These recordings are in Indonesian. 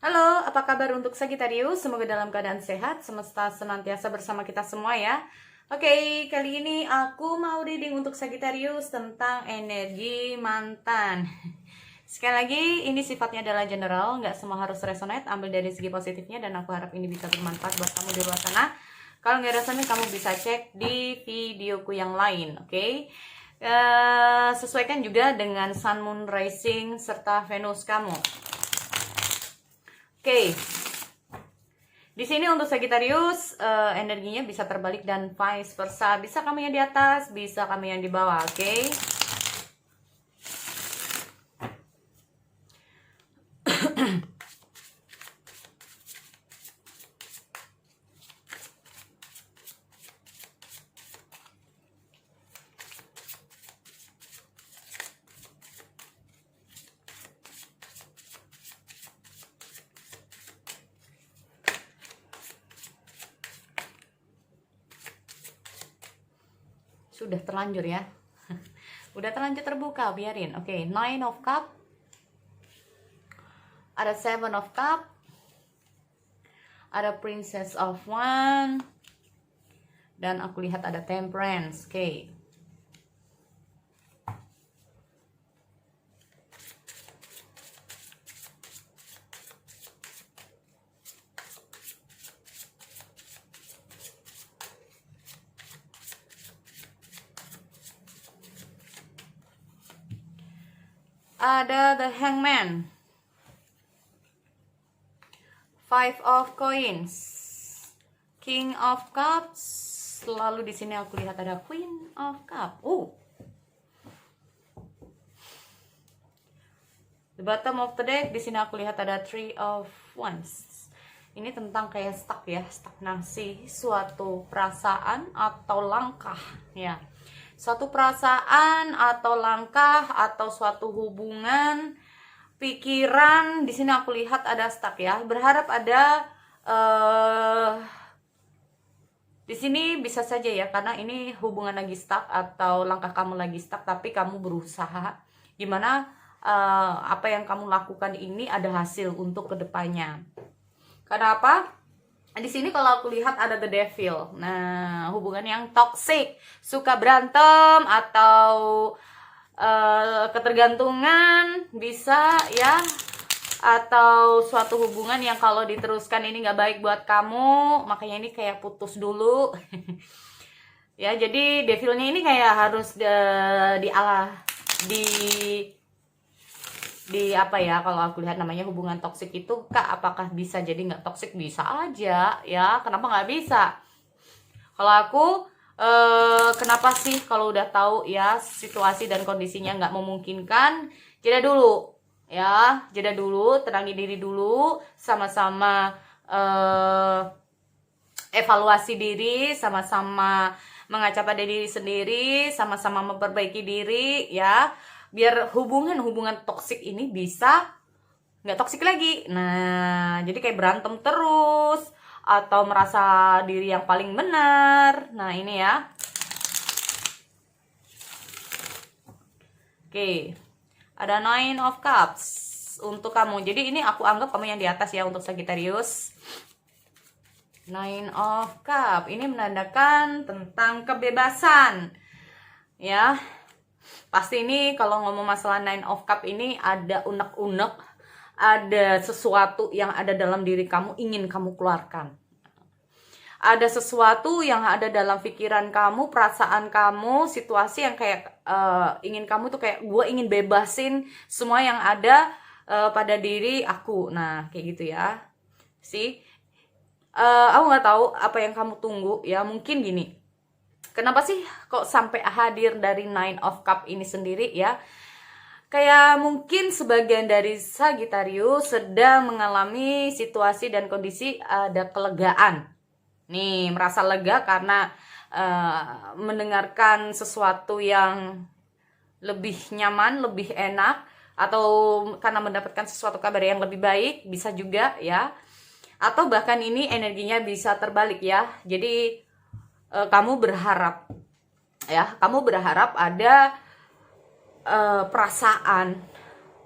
Halo, apa kabar untuk Sagittarius? Semoga dalam keadaan sehat, semesta senantiasa bersama kita semua ya. Oke, kali ini aku mau reading untuk Sagittarius tentang energi mantan. Sekali lagi, ini sifatnya adalah general, nggak semua harus resonate, ambil dari segi positifnya dan aku harap ini bisa bermanfaat buat kamu di luar sana. Kalau nggak resonate, kamu bisa cek di videoku yang lain, oke? Sesuaikan juga dengan Sun, Moon, Rising, serta Venus kamu. Oke, di sini untuk Sagittarius energinya bisa terbalik dan vice versa. Bisa kamu yang di atas, bisa kamu yang di bawah. Oke. Sudah terlanjur ya. Udah terlanjur terbuka, biarin. Oke, Nine of Cup. Ada Seven of Cup. Ada Princess of Wand. Dan aku lihat ada Temperance. Oke. Ada The Hangman. Five of Coins. King of Cups. Lalu di sini aku lihat ada Queen of Cup. The bottom of the deck, di sini aku lihat ada Three of Wands. Ini tentang kayak stuck ya, stagnasi suatu perasaan atau langkah ya. Suatu perasaan atau langkah atau suatu hubungan, pikiran, di sini aku lihat ada stuck ya. Berharap ada di sini bisa saja ya, karena ini hubungan lagi stuck atau langkah kamu lagi stuck, tapi kamu berusaha gimana apa yang kamu lakukan ini ada hasil untuk kedepannya. Karena apa? Di sini kalau aku lihat ada The Devil. Nah, hubungan yang toxic, suka berantem atau ketergantungan bisa ya, atau suatu hubungan yang kalau diteruskan ini nggak baik buat kamu, makanya ini kayak putus dulu. Ya, jadi devilnya ini kayak harus di apa ya, kalau aku lihat namanya hubungan toksik itu Kak, apakah bisa jadi nggak toksik? Bisa aja ya, kenapa nggak bisa? Kalau aku kenapa sih kalau udah tahu ya situasi dan kondisinya nggak memungkinkan, jeda dulu ya, jeda dulu, tenangi diri dulu, sama-sama evaluasi diri, sama-sama mengaca pada diri sendiri, sama-sama memperbaiki diri ya, biar hubungan toksik ini bisa nggak toksik lagi. Nah, jadi kayak berantem terus atau merasa diri yang paling benar. Nah, ini ya. Oke. Ada Nine of Cups untuk kamu. Jadi ini aku anggap kamu yang di atas ya untuk Sagittarius. Nine of Cup ini menandakan tentang kebebasan. Ya. Pasti ini kalau ngomong masalah Nine of Cup ini ada unek-unek, ada sesuatu yang ada dalam diri kamu ingin kamu keluarkan. Ada sesuatu yang ada dalam pikiran kamu, perasaan kamu, situasi yang kayak ingin kamu tuh kayak gue ingin bebasin semua yang ada pada diri aku. Nah, kayak gitu ya. Aku nggak tahu apa yang kamu tunggu ya, mungkin gini. Kenapa sih kok sampai hadir dari Nine of Cup ini sendiri ya? Kayak mungkin sebagian dari Sagittarius sedang mengalami situasi dan kondisi ada kelegaan. Nih, merasa lega karena mendengarkan sesuatu yang lebih nyaman, lebih enak, atau karena mendapatkan sesuatu kabar yang lebih baik, bisa juga ya. Atau bahkan ini energinya bisa terbalik ya. Jadi kamu berharap ya, kamu berharap ada perasaan,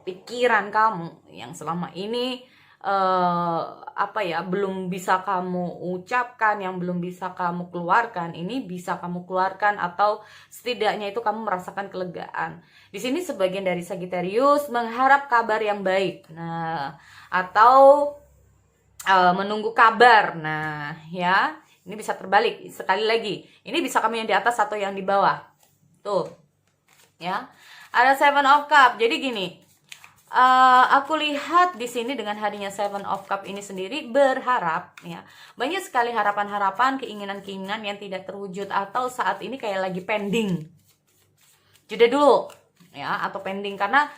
pikiran kamu yang selama ini apa ya, belum bisa kamu ucapkan, yang belum bisa kamu keluarkan, ini bisa kamu keluarkan, atau setidaknya itu kamu merasakan kelegaan. Di sini sebagian dari Sagittarius mengharap kabar yang baik, nah, atau menunggu kabar. Nah, ya, ini bisa terbalik. Sekali lagi, ini bisa kamu yang di atas atau yang di bawah. Tuh, ya. Ada Seven of Cup. Jadi gini, aku lihat di sini dengan harinya Seven of Cup ini sendiri berharap, ya, banyak sekali harapan-harapan, keinginan-keinginan yang tidak terwujud atau saat ini kayak lagi pending. Jeda dulu, ya, atau pending karena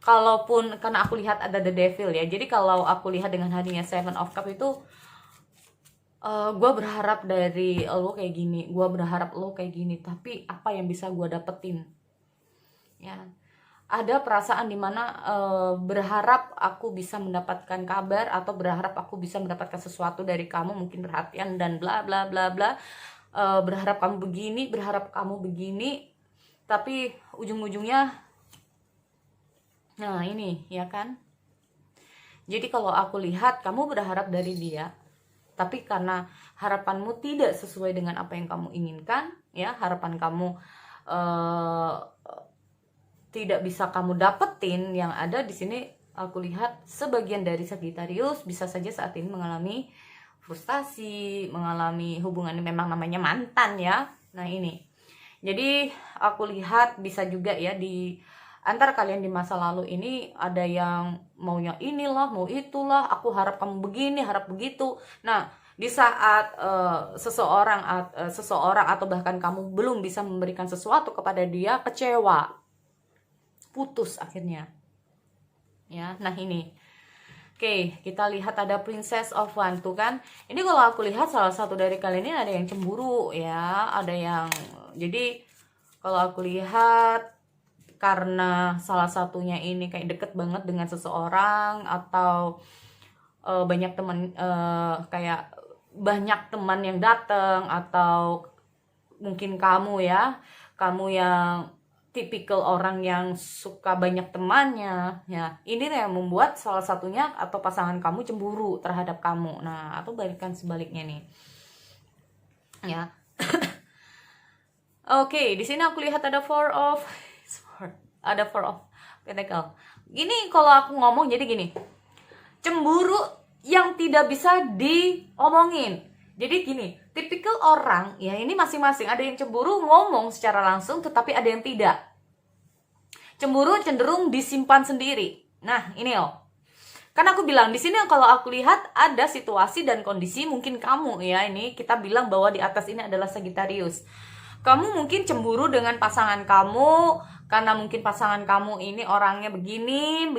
karena aku lihat ada The Devil ya. Jadi kalau aku lihat dengan harinya Seven of Cup itu, gue berharap dari lo kayak gini, gue berharap lo kayak gini, tapi apa yang bisa gue dapetin? Ya, ada perasaan dimana berharap aku bisa mendapatkan kabar, atau berharap aku bisa mendapatkan sesuatu dari kamu, mungkin perhatian dan bla bla bla bla. Berharap kamu begini, berharap kamu begini, tapi ujung-ujungnya, nah ini ya kan. Jadi kalau aku lihat kamu berharap dari dia, tapi karena harapanmu tidak sesuai dengan apa yang kamu inginkan, ya, harapan kamu tidak bisa kamu dapetin, yang ada di sini aku lihat sebagian dari Sagittarius bisa saja saat ini mengalami frustasi, mengalami hubungan yang memang namanya mantan ya. Nah ini, jadi aku lihat bisa juga ya di antara kalian di masa lalu ini ada yang maunya inilah, mau itulah, aku harap kamu begini, harap begitu. Nah, di saat seseorang atau bahkan kamu belum bisa memberikan sesuatu kepada dia, kecewa, putus akhirnya. Ya, nah ini. Oke, kita lihat ada Princess of Wands tuh kan. Ini kalau aku lihat salah satu dari kalian ini ada yang cemburu ya, ada yang, jadi kalau aku lihat karena salah satunya ini kayak deket banget dengan seseorang, atau banyak teman, kayak banyak teman yang datang, atau mungkin kamu ya, kamu yang tipikal orang yang suka banyak temannya ya, ini yang membuat salah satunya atau pasangan kamu cemburu terhadap kamu. Nah, atau balikan sebaliknya nih ya. Oke, di sini aku lihat ada Four of Pentacle. Gini kalau aku ngomong jadi gini, cemburu yang tidak bisa diomongin. Jadi gini, tipikal orang ya, ini masing-masing, ada yang cemburu ngomong secara langsung, tetapi ada yang tidak. Cemburu cenderung disimpan sendiri. Nah, ini loh. Kan aku bilang di sini kalau aku lihat ada situasi dan kondisi, mungkin kamu ya, ini kita bilang bahwa di atas ini adalah Sagittarius. Kamu mungkin cemburu dengan pasangan kamu karena mungkin pasangan kamu ini orangnya begini,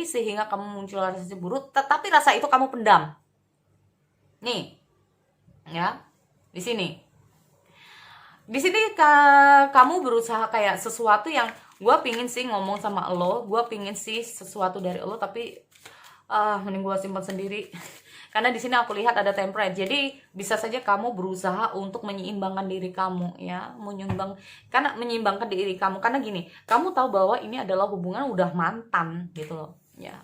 sehingga kamu muncul rasa cemburu, tetapi rasa itu kamu pendam. Nih. Ya. Di sini. Di sini kamu berusaha kayak sesuatu yang gue pingin sih ngomong sama lo, gue pingin sih sesuatu dari lo, tapi mending gue simpan sendiri. Karena di sini aku lihat ada Temperance. Jadi bisa saja kamu berusaha untuk menyeimbangkan diri kamu ya, menyeimbangkan diri kamu. Karena gini, kamu tahu bahwa ini adalah hubungan udah mantan gitu loh. Ya.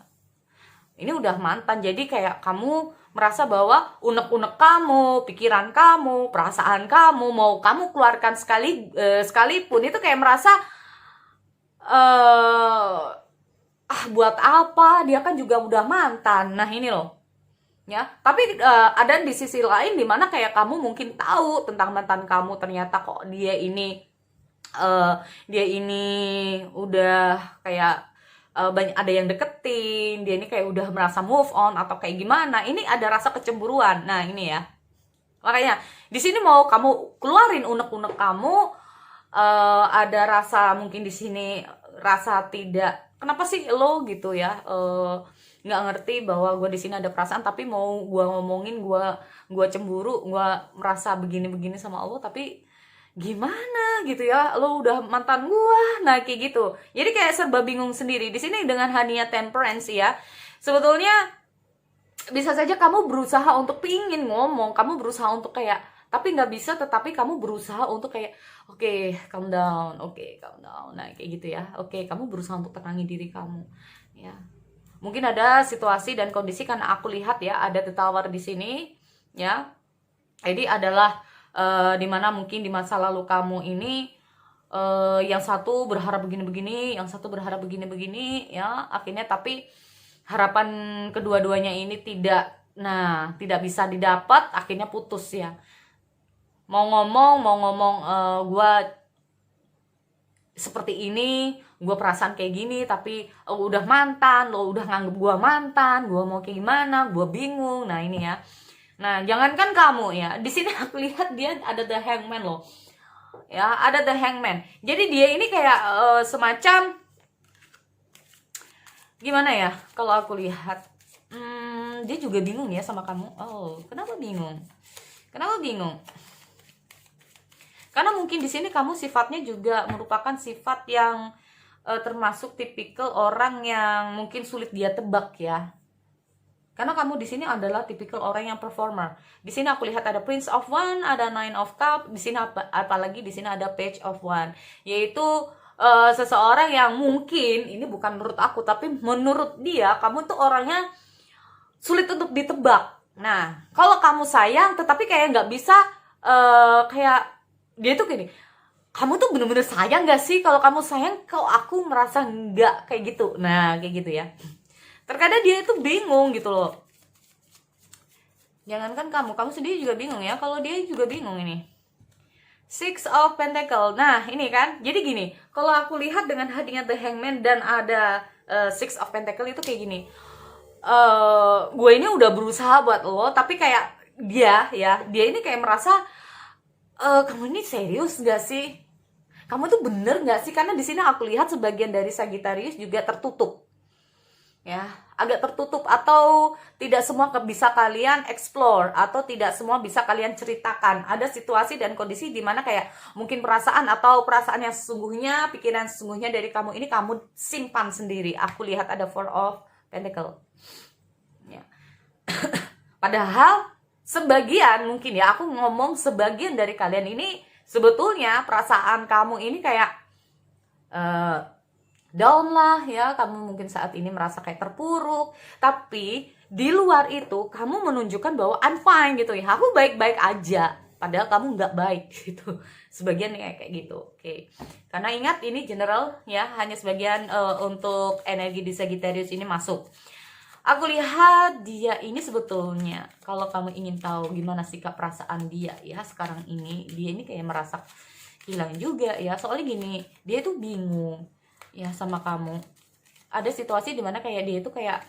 Ini udah mantan. Jadi kayak kamu merasa bahwa unek-unek kamu, pikiran kamu, perasaan kamu mau kamu keluarkan sekalipun itu kayak merasa buat apa? Dia kan juga udah mantan. Nah, ini loh. Ya, tapi ada di sisi lain dimana kayak kamu mungkin tahu tentang mantan kamu, ternyata kok dia ini udah kayak banyak ada yang deketin, dia ini kayak udah merasa move on atau kayak gimana. Ini ada rasa kecemburuan. Nah, ini ya. Makanya di sini mau kamu keluarin unek-unek kamu, ada rasa mungkin di sini rasa tidak, kenapa sih lo gitu ya, nggak ngerti bahwa gue di sini ada perasaan, tapi mau gue ngomongin gue cemburu, gue merasa begini sama Allah, tapi gimana gitu ya, lo udah mantan gue. Nah, kayak gitu. Jadi kayak serba bingung sendiri. Di sini dengan hadiah Temperance ya, sebetulnya bisa saja kamu berusaha untuk pingin ngomong, kamu berusaha untuk kayak, tapi nggak bisa, tetapi kamu berusaha untuk kayak oke, calm down. Nah, kayak gitu ya. Oke, kamu berusaha untuk tenangin diri kamu ya. Mungkin ada situasi dan kondisi, karena aku lihat ya ada the tower di sini ya. Jadi adalah dimana mungkin di masa lalu kamu ini yang satu berharap begini-begini, yang satu berharap begini-begini ya, akhirnya tapi harapan kedua-duanya ini tidak bisa didapat, akhirnya putus ya. Mau ngomong gue seperti ini, gue perasaan kayak gini, tapi udah mantan, lo udah nganggep gue mantan, gue mau kayak gimana, gue bingung. Nah ini ya. Nah jangankan kamu ya, di sini aku lihat dia ada the hangman loh. Ya ada the hangman. Jadi dia ini kayak semacam gimana ya? Kalau aku lihat, dia juga bingung ya sama kamu. Oh kenapa bingung? Kenapa bingung? Karena mungkin di sini kamu sifatnya juga merupakan sifat yang termasuk tipikal orang yang mungkin sulit dia tebak ya. Karena kamu di sini adalah tipikal orang yang performer. Di sini aku lihat ada Prince of One, ada Nine of Cup, di sini apalagi di sini ada Page of One, yaitu seseorang yang mungkin ini bukan menurut aku, tapi menurut dia kamu tuh orangnya sulit untuk ditebak. Nah, kalau kamu sayang tetapi kayak nggak bisa kayak dia tuh gini, kamu tuh bener-bener sayang gak sih? Kalau kamu sayang, kok aku merasa enggak, kayak gitu. Nah, kayak gitu ya. Terkadang dia itu bingung gitu loh. Jangankan kamu sendiri juga bingung ya. Kalau dia juga bingung ini. Six of Pentacle. Nah, ini kan. Jadi gini, kalau aku lihat dengan hadirnya The Hangman dan ada Six of Pentacle itu kayak gini. Gue ini udah berusaha buat lo, tapi kayak dia ini kayak merasa kamu ini serius gak sih? Kamu tuh bener gak sih? Karena di sini aku lihat sebagian dari Sagittarius juga tertutup. Ya, agak tertutup, atau tidak semua bisa kalian explore, atau tidak semua bisa kalian ceritakan. Ada situasi dan kondisi di mana kayak mungkin perasaan yang sesungguhnya, pikiran sesungguhnya dari kamu ini kamu simpan sendiri. Aku lihat ada Four of Pentacle. Ya. Padahal sebagian mungkin ya, aku ngomong sebagian dari kalian ini sebetulnya perasaan kamu ini kayak down lah ya, kamu mungkin saat ini merasa kayak terpuruk, tapi di luar itu kamu menunjukkan bahwa I'm fine gitu ya, aku baik-baik aja, padahal kamu nggak baik gitu. Sebagian kayak gitu. Oke. Karena ingat ini general ya, hanya sebagian untuk energi di Sagittarius ini masuk. Aku lihat dia ini sebetulnya, kalau kamu ingin tahu gimana sikap perasaan dia ya sekarang ini, dia ini kayak merasa hilang juga ya. Soalnya gini, dia tuh bingung ya sama kamu. Ada situasi dimana kayak dia tuh kayak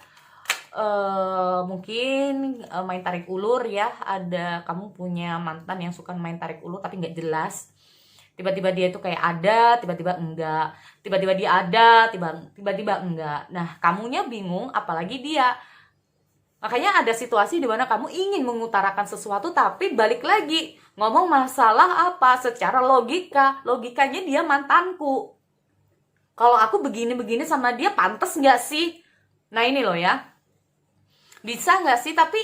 mungkin main tarik ulur ya. Ada kamu punya mantan yang suka main tarik ulur tapi nggak jelas. Tiba-tiba dia itu kayak ada, tiba-tiba enggak. Tiba-tiba dia ada, tiba-tiba enggak. Nah, kamunya bingung, apalagi dia. Makanya ada situasi di mana kamu ingin mengutarakan sesuatu, tapi balik lagi. Ngomong masalah apa? Secara logikanya dia mantanku. Kalau aku begini-begini sama dia, pantas nggak sih? Nah, ini loh ya. Bisa nggak sih? Tapi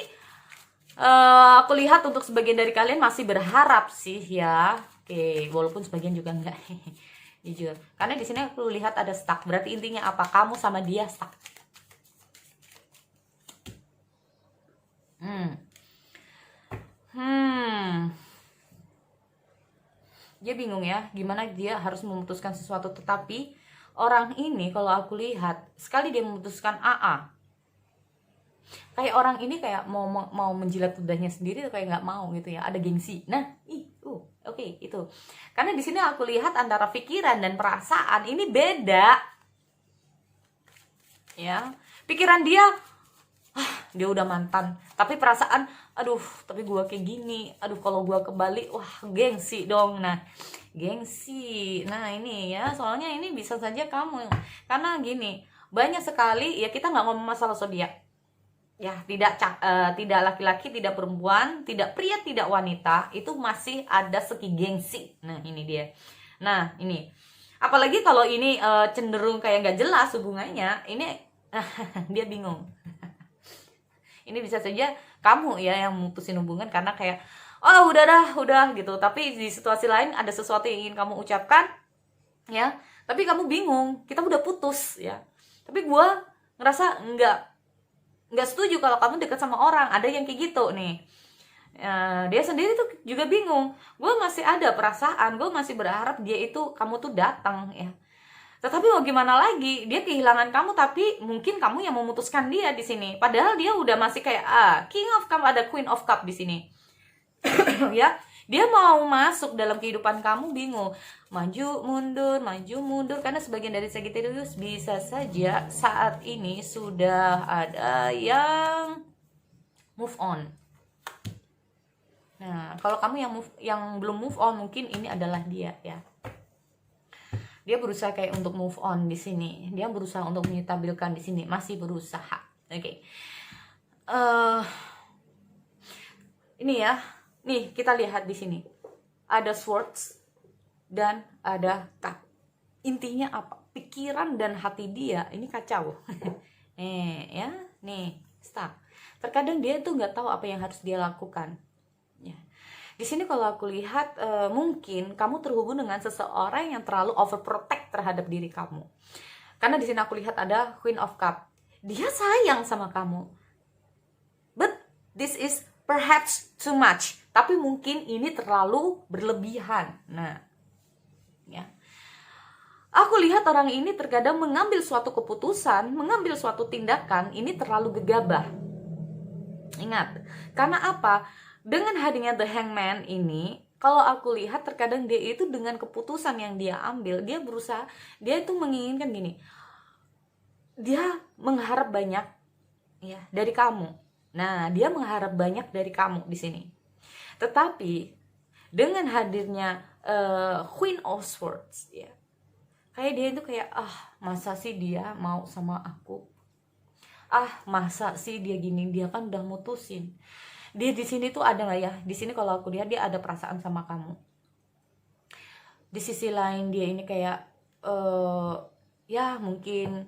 aku lihat untuk sebagian dari kalian masih berharap sih ya. Oke, walaupun sebagian juga enggak. Jujur. Karena di sini aku lihat ada stuck. Berarti intinya apa? Kamu sama dia stuck. Dia bingung ya, gimana dia harus memutuskan sesuatu. Tetapi orang ini kalau aku lihat, sekali dia memutuskan AA, kayak orang ini kayak mau menjilat ludahnya sendiri, kayak nggak mau gitu ya, ada gengsi. Nah, oke, itu. Karena di sini aku lihat antara pikiran dan perasaan ini beda. Ya, pikiran dia, dia udah mantan. Tapi perasaan, aduh, tapi gua kayak gini. Aduh, kalau gua kembali, wah, gengsi dong. Nah, gengsi. Nah, ini ya, soalnya ini bisa saja kamu. Karena gini, banyak sekali ya, kita nggak ngomong masalah zodiak. Ya, tidak laki-laki, tidak perempuan, tidak pria, tidak wanita, itu masih ada segi gengsi. Nah, ini dia. Nah, ini. Apalagi kalau ini cenderung kayak nggak jelas hubungannya, ini dia bingung. Ini bisa saja kamu ya yang mutusin hubungan karena kayak, oh udah gitu. Tapi di situasi lain ada sesuatu yang ingin kamu ucapkan, ya. Tapi kamu bingung, kita udah putus, ya. Tapi gue ngerasa nggak setuju kalau kamu dekat sama orang. Ada yang kayak gitu nih. Dia sendiri tuh juga bingung. Gue masih ada perasaan, gue masih berharap dia itu kamu tuh datang ya. Tetapi mau gimana lagi, dia kehilangan kamu, tapi mungkin kamu yang memutuskan dia di sini. Padahal dia udah masih kayak King of Cup, ada Queen of Cup di sini. Ya, dia mau masuk dalam kehidupan kamu bingung. Maju mundur karena sebagian dari Sagittarius bisa saja saat ini sudah ada yang move on. Nah, kalau kamu yang belum move on, mungkin ini adalah dia ya. Dia berusaha kayak untuk move on di sini. Dia berusaha untuk menyetabilkan di sini, masih berusaha. Oke. Ini ya. Nih, kita lihat di sini. Ada swords dan ada cup. Intinya apa? Pikiran dan hati dia ini kacau. Ya. Nih, stuck. Terkadang dia tuh nggak tahu apa yang harus dia lakukan. Ya. Di sini kalau aku lihat mungkin kamu terhubung dengan seseorang yang terlalu overprotect terhadap diri kamu. Karena di sini aku lihat ada Queen of Cup. Dia sayang sama kamu. But this is perhaps too much. Tapi mungkin ini terlalu berlebihan. Nah, ya. Aku lihat orang ini terkadang mengambil suatu keputusan, mengambil suatu tindakan, ini terlalu gegabah. Ingat, karena apa? Dengan hadirnya The Hangman ini, kalau aku lihat terkadang dia itu dengan keputusan yang dia ambil, dia berusaha, dia itu menginginkan gini, dia mengharap banyak ya dari kamu. Nah, dia mengharap banyak dari kamu di sini. Tetapi dengan hadirnya Queen of Swords ya, kayak dia itu kayak masa sih dia mau sama aku? Masa sih dia gini, dia kan udah mutusin. Dia di sini tuh ada nggak ya? Di sini kalau aku lihat dia ada perasaan sama kamu. Di sisi lain dia ini kayak ya mungkin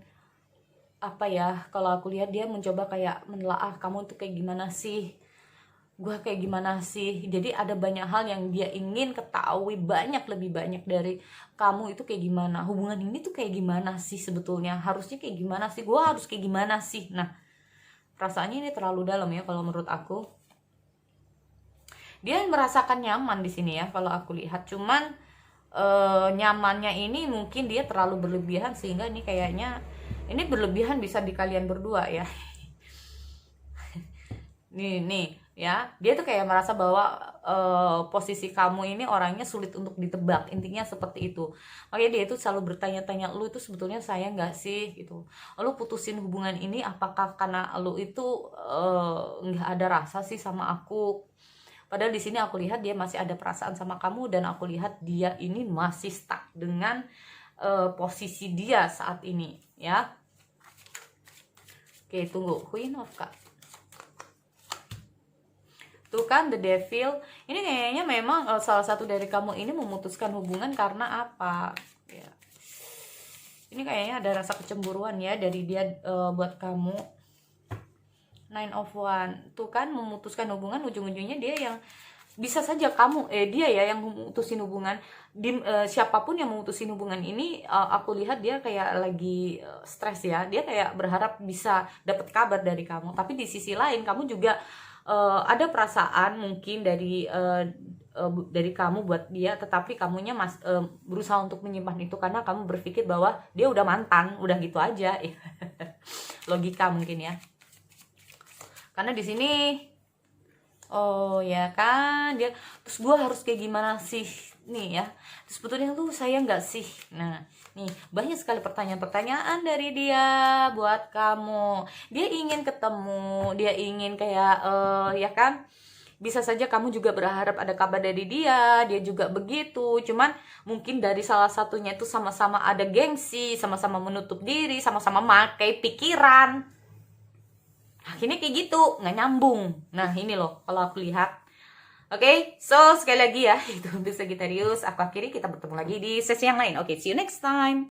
apa ya? Kalau aku lihat dia mencoba kayak menelaah kamu tuh kayak gimana sih? Gua kayak gimana sih? Jadi ada banyak hal yang dia ingin ketahui, lebih banyak dari kamu itu kayak gimana? Hubungan ini tuh kayak gimana sih sebetulnya? Harusnya kayak gimana sih? Gua harus kayak gimana sih? Nah, perasaannya ini terlalu dalam ya kalau menurut aku. Dia merasakan nyaman di sini ya kalau aku lihat, cuman nyamannya ini mungkin dia terlalu berlebihan sehingga ini kayaknya ini berlebihan bisa di kalian berdua ya. nih ya, dia tuh kayak merasa bahwa posisi kamu ini orangnya sulit untuk ditebak, intinya seperti itu. Makanya dia itu selalu bertanya-tanya, lu itu sebetulnya sayang nggak sih gitu, lu putusin hubungan ini apakah karena lu itu nggak ada rasa sih sama aku. Padahal di sini aku lihat dia masih ada perasaan sama kamu, dan aku lihat dia ini masih stuck dengan posisi dia saat ini ya. Oke, tunggu. Queen of Cup. Tuh kan The Devil. Ini kayaknya memang salah satu dari kamu ini memutuskan hubungan karena apa? Ya. Ini kayaknya ada rasa kecemburuan ya dari dia buat kamu. Nine of Wands. Tuh kan memutuskan hubungan, ujung-ujungnya dia yang bisa saja kamu dia ya yang memutusin hubungan. Siapapun yang memutusin hubungan ini aku lihat dia kayak lagi stres ya. Dia kayak berharap bisa dapat kabar dari kamu. Tapi di sisi lain kamu juga ada perasaan mungkin dari kamu buat dia, tetapi kamunya berusaha untuk menyimpan itu karena kamu berpikir bahwa dia udah mantan, udah gitu aja. Logika mungkin ya. Karena di sini ya kan dia, terus gue harus kayak gimana sih nih ya, terus sebetulnya tuh sayang nggak sih. Nah nih banyak sekali pertanyaan-pertanyaan dari dia buat kamu. Dia ingin ketemu, dia ingin kayak ya kan, bisa saja kamu juga berharap ada kabar dari dia juga begitu. Cuman mungkin dari salah satunya itu sama-sama ada gengsi, sama-sama menutup diri, sama-sama makai pikiran. Akhirnya kayak gitu, nggak nyambung. Nah ini loh kalau aku lihat. Oke, so sekali lagi ya, itu untuk Sagittarius. Aku akhiri, kita bertemu lagi di sesi yang lain. Oke, see you next time.